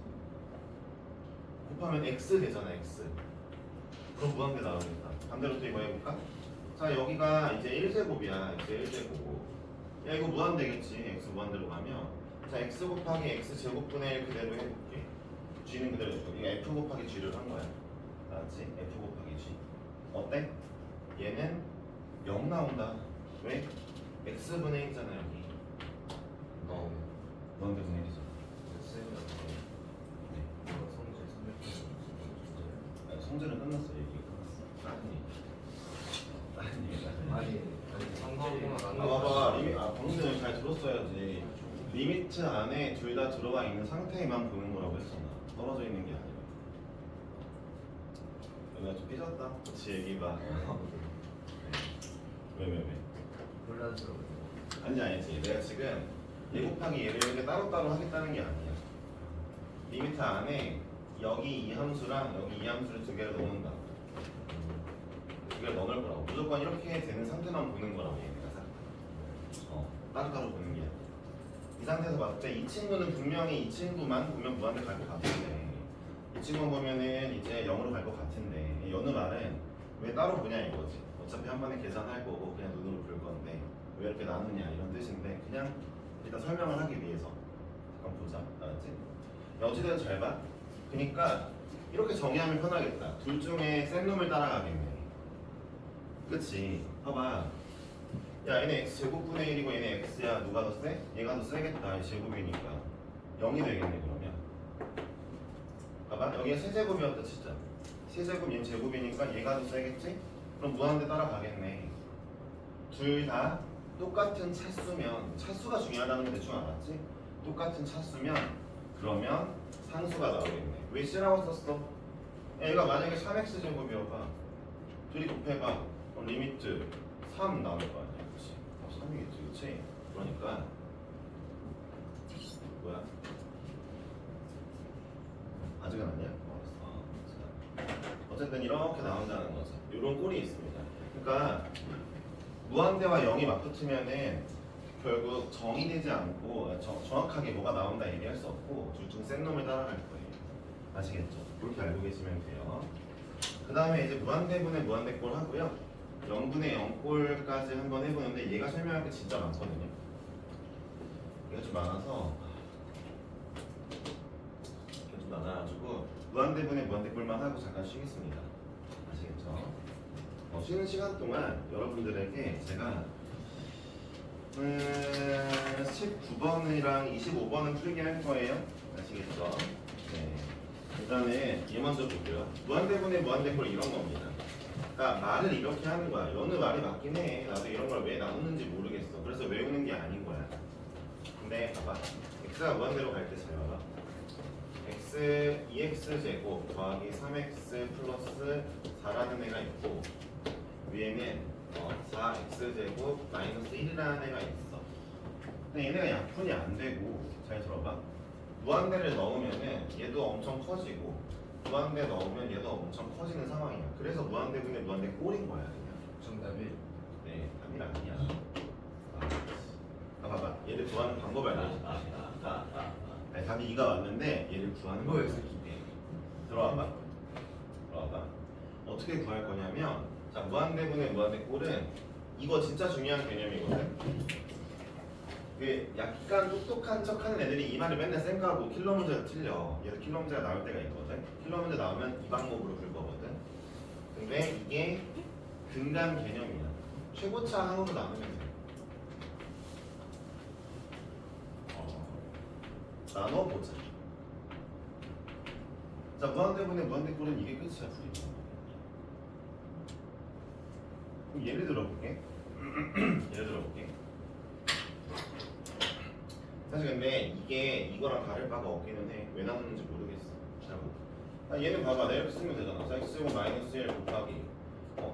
곱하면 x 되잖아, x. 그럼 무한대 나오겠다. 반대로 또 이거 해볼까? 자, 여기가 이제 1제곱이야. x 1제곱. 야, 이거 무한대겠지. x 무한대로 가면. 자, x 곱하기 x 제곱분의 1 그대로 해볼게. g는 그대로 해줄게. 이거 f 곱하기 g를 한 거야. 알았지? f 곱하기 g. 어때? 얘는 0 나온다. 왜? x분의 1이잖아, 여기. 무한대 분의 1이죠. 성질은 끝났어. 얘기 끝났어. 다른 얘기. 봐봐. 방금 전에 잘 들었어야지. 리미트 안에 둘 다 들어가 있는 상태에만 보는 거라고 했잖아. 떨어져 있는 게 아니라. 내가 좀 삐졌다. 그치, 얘기가. 왜? 혼란스러워요. 아니지. 내가 지금 얘 곱하기 얘를 이렇게 따로따로 하겠다는 게 아니야. 리미트 안에 여기 이 함수랑 여기 이 함수를 두 개를 넣는다. 그게 더 넓을 거라고. 무조건 이렇게 되는 상태만 보는 거라고 얘네가 싹. 따로따로 보는 게 아니야. 이 상태에서 봤을 때 이 친구는 분명히 이 친구만 보면 무한대 갈 것 같은데 이 친구 보면은 이제 0으로 갈 것 같은데 이 여느 말은 왜 따로 보냐 이거지. 어차피 한 번에 계산할 거고 그냥 눈으로 볼 건데 왜 이렇게 나누냐 이런 뜻인데 그냥 일단 설명을 하기 위해서 잠깐 보자. 알았지? 야, 어찌됐든 잘 봐. 그러니까 이렇게 정의하면 편하겠다. 둘 중에 센 놈을 따라가겠네. 그치? 봐봐. 야 얘네 x 제곱분의 1이고 얘네 x야. 누가 더 세? 얘가 더 세겠다. 이 제곱이니까 0이 되겠네 그러면. 봐봐 여기가 세제곱이었다 진짜. 세제곱 얘는 제곱이니까 얘가 더 세겠지? 그럼 무한대 따라가겠네. 둘 다 똑같은 차수면 차수가 중요하다는 거 대충 알았지? 똑같은 차수면 그러면 상수가 나오겠네. 왜 C라고 썼어? 얘가 만약에 3x 제곱이어봐. 둘이 곱해봐. 그럼 리미트 3 나올 거 아니야. 그치? 답 3이겠지. 그치? 그러니까 뭐야? 아직은 아니야? 어쨌든 이렇게 나온다는 거지. 이런 꼴이 있습니다. 그러니까 무한대와 0이 맞붙으면은 결국 정의되지 않고 정확하게 뭐가 나온다 얘기할 수 없고 둘 중 센 놈을 따라갈 거예요. 아시겠죠? 이렇게 알고 계시면 돼요. 그 다음에 이제 무한대분의 무한대꼴 하고요. 0분의 0꼴까지 한번 해보는데 얘가 설명할 게 진짜 많거든요. 얘가 좀 많아서 이렇게 좀 많아가지고 무한대분의 무한대꼴만 하고 잠깐 쉬겠습니다. 아시겠죠? 쉬는 시간 동안 여러분들에게 제가 19번이랑 25번은 풀게 할 거예요. 아시겠죠? 네. 일단은 얘 먼저 보고요. 무한대분의 무한대꼴 이런 겁니다. 그러니까 말을 이렇게 하는 거야. 여느 말이 맞긴 해. 나도 이런 걸 왜 나누는지 모르겠어. 그래서 외우는 게 아닌 거야. 근데 봐봐. x가 무한대로 갈 때 잘 봐봐. x 2x 제곱 더하기 3x 플러스 4라는 애가 있고 위에는 4x 제곱 마이너스 1이라는 애가 있어. 근데 얘네가 약분이 안 되고 잘 들어봐. 무한대를 넣으면은 얘도 엄청 커지고 무한대 넣으면 얘도 엄청 커지는 상황이야. 그래서 무한대분의 무한대 꼴인 거야 그냥. 정답이 네, 답이 아니야. 봐봐. 얘를 구하는 방법을 알려줄게. 아니, 답이 2가 왔는데 얘를 구하는 뭐야, 방법을 이 새끼. 들어와봐. 어떻게 구할 거냐면 자 무한대분의 무한대꼴은 이거 진짜 중요한 개념이거든. 그 약간 똑똑한 척하는 애들이 이 말을 맨날 쌩까고 킬러 문제가 틀려. 얘도 킬러 문제가 나올 때가 있거든. 킬러 문제 나오면 이 방법으로 풀 거거든. 근데 이게 근간 개념이야. 최고차 항으로 나누면 돼. 나눠보자. 자 무한대분의 무한대꼴은 이게 끝이야 풀이. 그럼 예를 들어볼게. 예를 들어볼게. 사실 근데 이게 이거랑 다를 바가 없기는 해. 왜 나누는지 모르겠어. 잘 봐. 얘는 봐봐. 내가 이렇게 쓰면 되잖아. 자, x제곱 마이너스 1 곱하기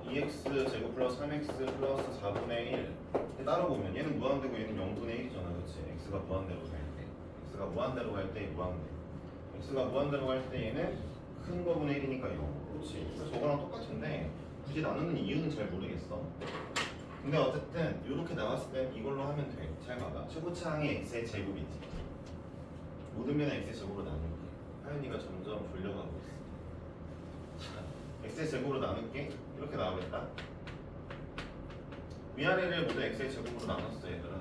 2x 제곱 플러스 3x 플러스 4분의 1. 따로 보면 얘는 무한대고 얘는 0분의 1이잖아. 그치? x가 무한대로 갈 때. x가 무한대로 갈 때 무한대. x가 무한대로 갈 때 얘는 큰 거분의 1이니까 0. 그렇지. 그래서 저거랑 똑같은데 굳이 나누는 이유는 잘 모르겠어. 근데 어쨌든 이렇게 나왔을 땐 이걸로 하면 돼. 잘 봐봐. 최고차항이 x의 제곱이지. 모든 면은 x의 제곱으로 나눌게. 하윤이가 점점 졸려가고 있어. 자, x의 제곱으로 나눌게. 이렇게 나오겠다. 위아래를 모두 x의 제곱으로 나눴어 얘들아.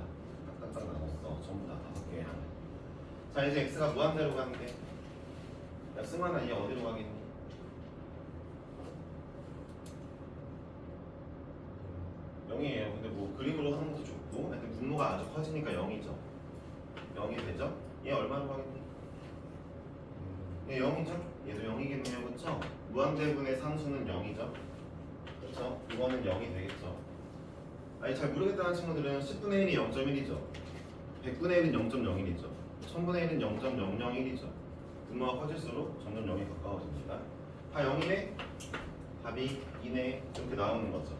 딱딱딱 나눴어. 전부 다 5개 하나. 자 이제 x가 무한대로 가는데 야 승환아 얘 어디로 가겠니? 0이에요. 근데 뭐 그림으로 하는 것도 좋고 하여튼 분모가 아주 커지니까 0이죠. 0이 되죠? 얘 얼마로 가겠니? 얘 0이죠? 얘도 0이겠네요. 그렇죠? 무한대분의 상수는 0이죠? 그렇죠? 이거는 0이 되겠죠? 아니 잘 모르겠다는 친구들은 10분의 1이 0.1이죠. 100분의 1은 0.01이죠. 1000분의 1은 0.001이죠. 분모가 커질수록 점점 0이 가까워집니다. 다 0이네? 답이 2네? 이렇게 나오는 거죠.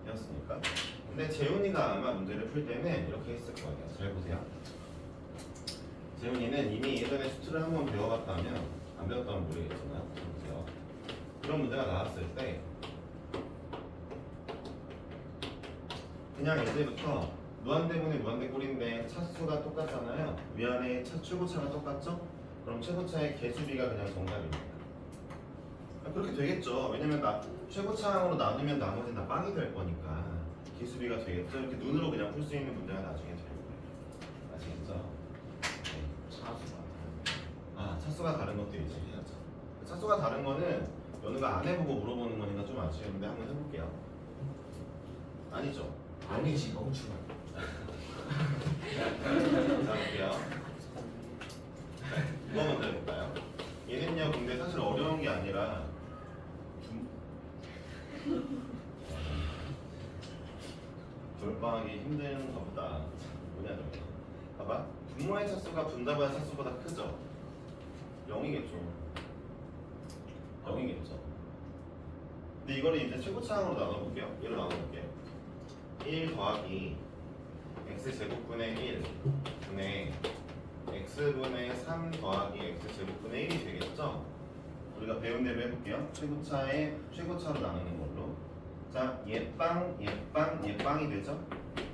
되었습니까? 근데 재훈이가 아마 문제를 풀 때는 이렇게 했을 거예요. 잘 보세요. 재훈이는 이미 예전에 수트를 한번 배워봤다면 안 배웠다면 모르겠지만 보세요. 그런 문제가 나왔을 때 그냥 이제부터 무한대분의 무한대꼴인데 차수가 똑같잖아요. 위안의 최고차가 똑같죠? 그럼 최고차의 개수비가 그냥 정답입니다. 그렇게 되겠죠. 왜냐면 최고차항으로 나누면 나머지는 다 빵이 될 거니까 개수비가 되겠죠. 이렇게 눈으로 그냥 풀 수 있는 문제가 나중에 될 거예요. 아시겠죠? 네. 차수가 차수가 다른 것도 이제 해야죠. 차수가 다른 거는 연우가 안 해보고 물어보는 거니까 좀 아쉬운데 한번 해볼게요. 아니죠? 아니지 멍충아. 자, 볼게요. 누가 먼저 해볼까요? 얘는요, 근데 사실 어려운 게 아니라 돌방하기 힘든 것보다 뭐냐면 봐봐. 분모의 차수가 분자분의 차수보다 크죠? 0이겠죠. 0이겠죠. 근데 이거를 이제 최고차항으로 나눠볼게요. 얘를 나눠볼게요. 1 더하기 x제곱분의 1 분의 x분의 3 더하기 x제곱분의 1이 되겠죠? 우리가 배운 대로 해볼게요. 최고차로 나누는 걸로. 자, 얘빵, 얘빵, 얘빵이 되죠?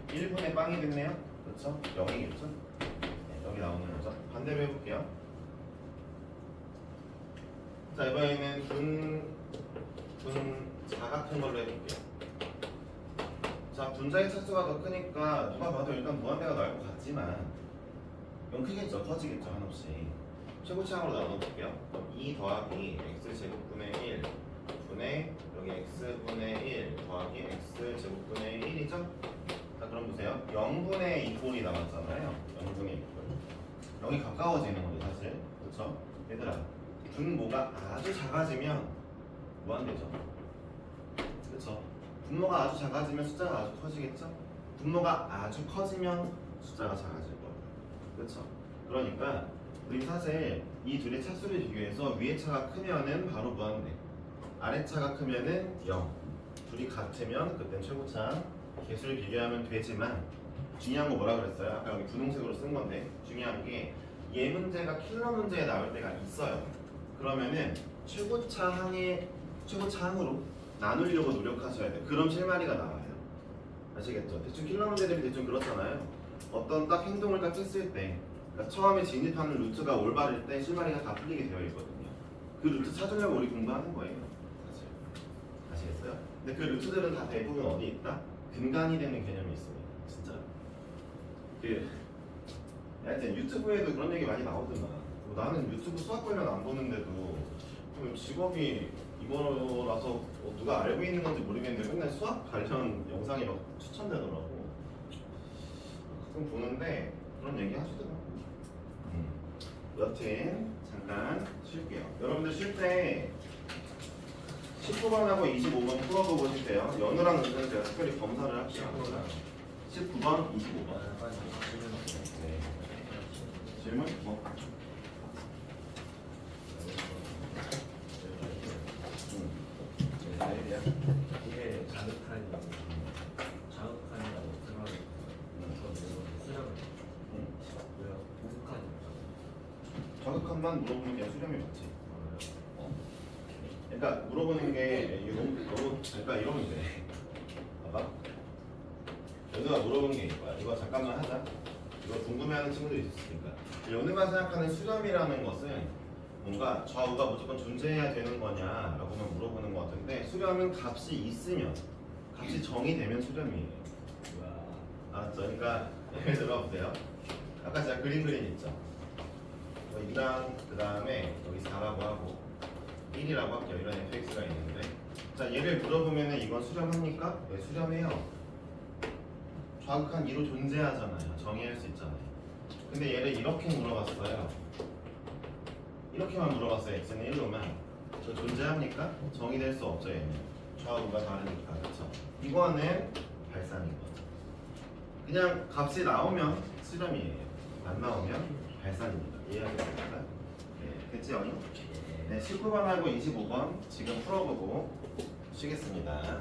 1분의 빵이 됐네요. 그렇죠? 0이겠죠? 네, 여기 나오는 거죠. 반대로 해볼게요. 자, 이번에는 자 같은 걸로 해볼게요. 자, 분자의 차수가 더 크니까 누가 봐도 일단 무한대가 나올 것 같지만 이건 크겠죠? 커지겠죠? 한없이. 최고차항으로 나눠볼게요. 2 더하기 x제곱분의 1 분의 여기 x분의 1 더하기 x제곱분의 1이죠? 자, 그럼 보세요. 0분의 2꼴이 나왔잖아요. 0분의 2꼴. 0이 가까워지는 거죠, 사실. 그렇죠? 얘들아, 분모가 아주 작아지면 무한대죠. 그렇죠? 분모가 아주 작아지면 숫자가 아주 커지겠죠? 분모가 아주 커지면 숫자가 작아질 거예요. 그렇죠? 그러니까 우리 사실 이 둘의 차수를 비교해서 위의 차가 크면은 바로 무한대, 아래 차가 크면은 0. 둘이 같으면 그땐 최고차. 개수를 비교하면 되지만 중요한 거 뭐라 그랬어요? 아까 여기 분홍색으로 쓴 건데 중요한 게 얘 문제가 킬러 문제에 나올 때가 있어요. 그러면은 최고차항으로 나누려고 노력하셔야 돼요. 그럼 실마리가 나와요. 아시겠죠? 대충 킬러 문제들이 대충 그렇잖아요. 어떤 딱 행동을 딱 했을 때, 그러니까 처음에 진입하는 루트가 올바를 때 실마리가 다 풀리게 되어 있거든요. 그 루트 찾으려고 우리 공부하는 거예요. 사실. 아시겠어요? 근데 그 루트들은 다 대부분 어디 있다? 근간이 되는 개념이 있습니다. 진짜. 하여튼 유튜브에도 그런 얘기 많이 나오더만. 나는 유튜브 수학 관련 안 보는데도 직업이 이거라서 누가 알고 있는 건지 모르겠는데 맨날 수학 관련 영상이 막 추천되더라고. 가끔 보는데 그런 얘기 하시더라고. 여튼 잠깐 쉴게요. 여러분들 쉴 때 19번하고 25번 풀어보고 싶대요. 연우랑 은근 제가 특별히 검사를 할게요. 19번, 25번. 네. 질문? 뭐? 이게 자극한이라고 생각을 수렴을 왜요? 우극한이라고 자극한만 물어보는 게 수렴이 맞지. 그러니까 물어보는 게 이게 너무 그러니까 이러면 돼. 봐봐. 연우가 물어보는 게 이거야. 이거 잠깐만 하자. 이거 궁금해하는 친구들이 있으니까. 연우가 생각하는 수렴이라는 것은 뭔가 좌우가 무조건 존재해야 되는 거냐라고만 물어보는 것 같은데 수렴은 값이 있으면, 값이 정의되면 수렴이에요. 알았죠? 그러니까 예를 들어보세요. 아까 제가 그림 있죠? 2랑 그 다음에 여기 4라고 하고 1이라고 할게요. 이런 fx가 있는데 자 얘를 물어보면은 이건 수렴합니까? 네, 수렴해요. 좌극한 2로 존재하잖아요. 정의할 수 있잖아요. 근데 얘를 이렇게 물어봤어요. 이렇게만 물어봤어요. x는 1로만. 저 존재합니까? 정의될 수 없죠. 얘는 좌우가 다르니까. 그렇죠? 이거는 발산인 거죠. 그냥 값이 나오면 수렴이에요. 안 나오면 발산입니다. 이해하겠습니까? 네, 됐죠? 네, 19번하고 25번 지금 풀어보고 쉬겠습니다.